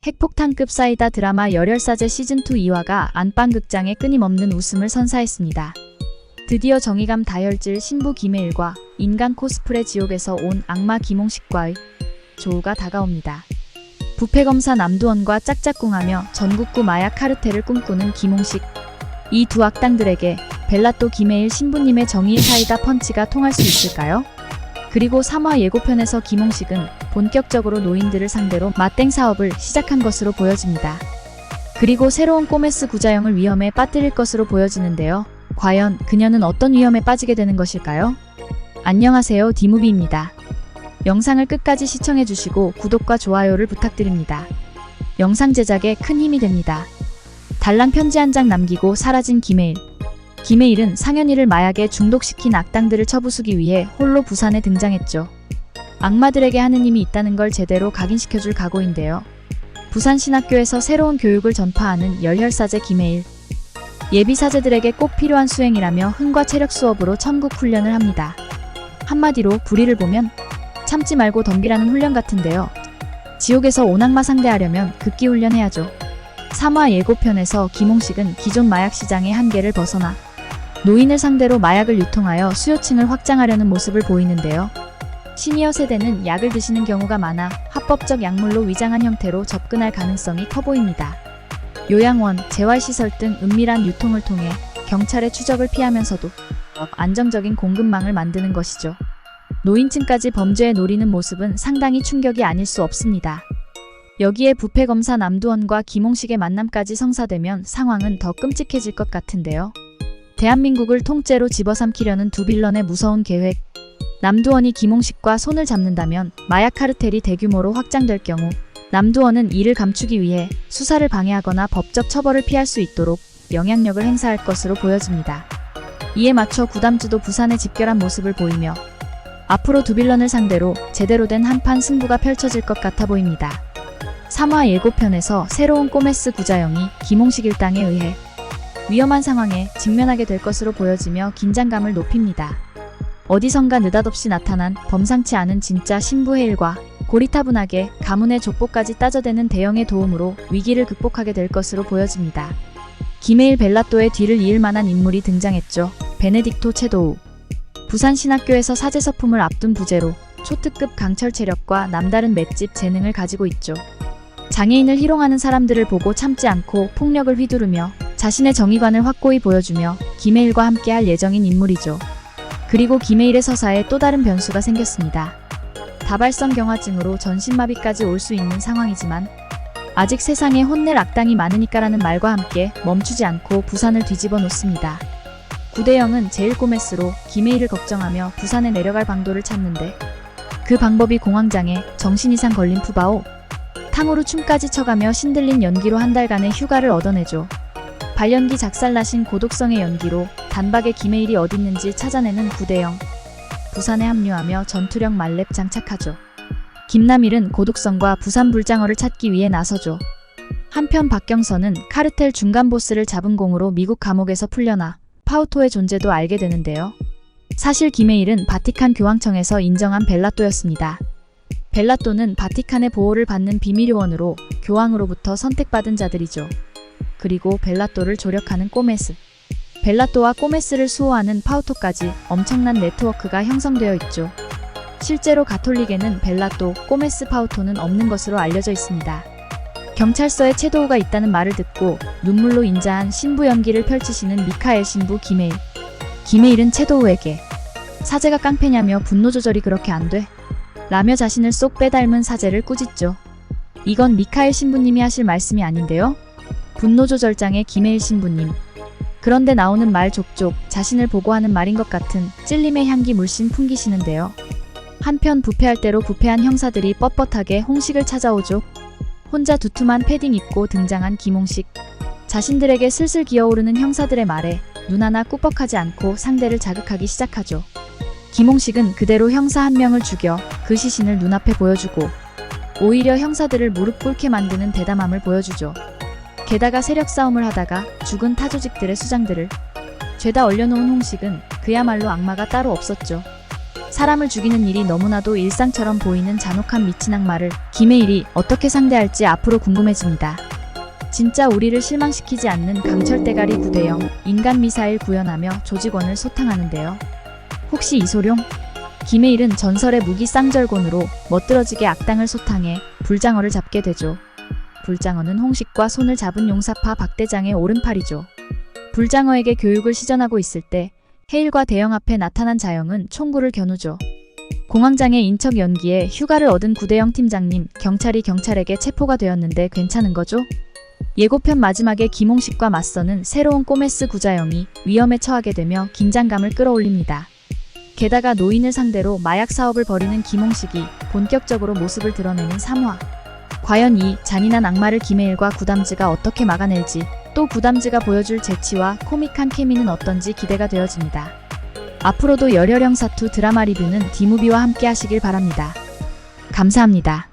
핵폭탄급 사이다 드라마 열혈사제 시즌2 2화가 안방극장에 끊임없는 웃음을 선사했습니다. 드디어 정의감 다혈질 신부 김혜일과 인간 코스프레 지옥에서 온 악마 김홍식과의 조우가 다가옵니다. 부패검사 남두원과 짝짝꿍하며 전국구 마약 카르텔을 꿈꾸는 김홍식. 이 두 악당들에게 벨라또 김혜일 신부님의 정의의 사이다 펀치가 통할 수 있을까요? 그리고 3화 예고편에서 김홍식은 본격적으로 노인들을 상대로 맞댕 사업을 시작한 것으로 보여집니다. 그리고 새로운 꼬메스 구자영을 위험에 빠뜨릴 것으로 보여지는데요. 과연 그녀는 어떤 위험에 빠지게 되는 것일까요? 안녕하세요, 디무비입니다. 영상을 끝까지 시청해주시고 구독과 좋아요를 부탁드립니다. 영상 제작에 큰 힘이 됩니다. 달랑 편지 한 장 남기고 사라진 김혜일. 김혜일은 상현이를 마약에 중독시킨 악당들을 쳐부수기 위해 홀로 부산에 등장했죠. 악마들에게 하느님이 있다는 걸 제대로 각인시켜줄 각오인데요. 부산신학교에서 새로운 교육을 전파하는 열혈사제 김혜일. 예비사제들에게 꼭 필요한 수행이라며 흥과 체력 수업으로 천국 훈련을 합니다. 한마디로 불의를 보면 참지 말고 덤비라는 훈련 같은데요. 지옥에서 온 악마 상대하려면 극기 훈련해야죠. 3화 예고편에서 김홍식은 기존 마약시장의 한계를 벗어나 노인을 상대로 마약을 유통하여 수요층을 확장하려는 모습을 보이는데요. 시니어 세대는 약을 드시는 경우가 많아 합법적 약물로 위장한 형태로 접근할 가능성이 커 보입니다. 요양원, 재활시설 등 은밀한 유통을 통해 경찰의 추적을 피하면서도 안정적인 공급망을 만드는 것이죠. 노인층까지 범죄에 노리는 모습은 상당히 충격이 아닐 수 없습니다. 여기에 부패검사 남두원과 김홍식의 만남까지 성사되면 상황은 더 끔찍해질 것 같은데요. 대한민국을 통째로 집어삼키려는 두 빌런의 무서운 계획. 남두원이 김홍식과 손을 잡는다면 마약 카르텔이 대규모로 확장될 경우 남두원은 이를 감추기 위해 수사를 방해하거나 법적 처벌을 피할 수 있도록 영향력을 행사할 것으로 보여집니다. 이에 맞춰 구담주도 부산에 집결한 모습을 보이며 앞으로 두 빌런을 상대로 제대로 된 한판 승부가 펼쳐질 것 같아 보입니다. 3화 예고편에서 새로운 꼬메스 구자영이 김홍식 일당에 의해 위험한 상황에 직면하게 될 것으로 보여지며 긴장감을 높입니다. 어디선가 느닷없이 나타난 범상치 않은 진짜 신부 혜일과 고리타분하게 가문의 족보까지 따져대는 대영의 도움으로 위기를 극복하게 될 것으로 보여집니다. 김혜일 벨라또의 뒤를 이을 만한 인물이 등장했죠. 베네딕토 최도우. 부산신학교에서 사제서품을 앞둔 부제로 초특급 강철 체력과 남다른 맷집 재능을 가지고 있죠. 장애인을 희롱하는 사람들을 보고 참지 않고 폭력을 휘두르며 자신의 정의관을 확고히 보여주며 김혜일과 함께 할 예정인 인물이죠. 그리고 김혜일의 서사에 또 다른 변수가 생겼습니다. 다발성 경화증으로 전신마비까지 올 수 있는 상황이지만 아직 세상에 혼낼 악당이 많으니까라는 말과 함께 멈추지 않고 부산을 뒤집어 놓습니다. 구대영은 제일 꼬메스로 김혜일을 걱정하며 부산에 내려갈 방도를 찾는데 그 방법이 공황장애, 정신 이상 걸린 푸바오. 탕후루 춤까지 춰가며 신들린 연기로 한 달간의 휴가를 얻어내죠. 발연기 작살나신 고독성의 연기로 단박에 김혜일이 어딨는지 찾아내는 구대영. 부산에 합류하며 전투력 만렙 장착하죠. 김남일은 고독성과 부산 불장어를 찾기 위해 나서죠. 한편 박경선은 카르텔 중간 보스를 잡은 공으로 미국 감옥에서 풀려나 파우토의 존재도 알게 되는데요. 사실 김혜일은 바티칸 교황청에서 인정한 벨라또였습니다. 벨라또는 바티칸의 보호를 받는 비밀요원으로 교황으로부터 선택받은 자들이죠. 그리고 벨라또를 조력하는 꼬메스. 벨라또와 꼬메스를 수호하는 파우토까지 엄청난 네트워크가 형성되어 있죠. 실제로 가톨릭에는 벨라또, 꼬메스 파우토는 없는 것으로 알려져 있습니다. 경찰서에 최도우가 있다는 말을 듣고 눈물로 인자한 신부 연기를 펼치시는 미카엘 신부 김혜일. 김혜일은 최도우에게 사제가 깡패냐며 분노 조절이 그렇게 안 돼? 라며 자신을 쏙 빼닮은 사제를 꾸짖죠. 이건 미카엘 신부님이 하실 말씀이 아닌데요? 분노 조절장의 김혜일 신부님. 그런데 나오는 말 족족 자신을 보고하는 말인 것 같은 찔림의 향기 물씬 풍기시는데요. 한편 부패할 대로 부패한 형사들이 뻣뻣하게 홍식을 찾아오죠. 혼자 두툼한 패딩 입고 등장한 김홍식. 자신들에게 슬슬 기어오르는 형사들의 말에 눈 하나 꾸벅하지 않고 상대를 자극하기 시작하죠. 김홍식은 그대로 형사 한 명을 죽여 그 시신을 눈앞에 보여주고 오히려 형사들을 무릎 꿇게 만드는 대담함을 보여주죠. 게다가 세력 싸움을 하다가 죽은 타조직들의 수장들을 죄다 얼려놓은 홍식은 그야말로 악마가 따로 없었죠. 사람을 죽이는 일이 너무나도 일상처럼 보이는 잔혹한 미친 악마를 김해일이 어떻게 상대할지 앞으로 궁금해집니다. 진짜 우리를 실망시키지 않는 강철대가리 구대영 인간 미사일 구현하며 조직원을 소탕하는데요. 혹시 이소룡? 김해일은 전설의 무기 쌍절곤으로 멋들어지게 악당을 소탕해 불장어를 잡게 되죠. 불장어는 홍식과 손을 잡은 용사파 박대장의 오른팔이죠. 불장어에게 교육을 시전하고 있을 때 해일과 대영 앞에 나타난 자영은 총구를 겨누죠. 공황장애 인척 연기에 휴가를 얻은 구대영 팀장님, 경찰에게 체포가 되었는데 괜찮은 거죠? 예고편 마지막에 김홍식과 맞서는 새로운 꼬메스 구자영이 위험에 처하게 되며 긴장감을 끌어올립니다. 게다가 노인을 상대로 마약 사업을 벌이는 김홍식이 본격적으로 모습을 드러내는 3화. 과연 이 잔인한 악마를 김해일과 구담즈가 어떻게 막아낼지, 또 구담즈가 보여줄 재치와 코믹한 케미는 어떤지 기대가 되어집니다. 앞으로도 열혈형 사투 드라마 리뷰는 디무비와 함께 하시길 바랍니다. 감사합니다.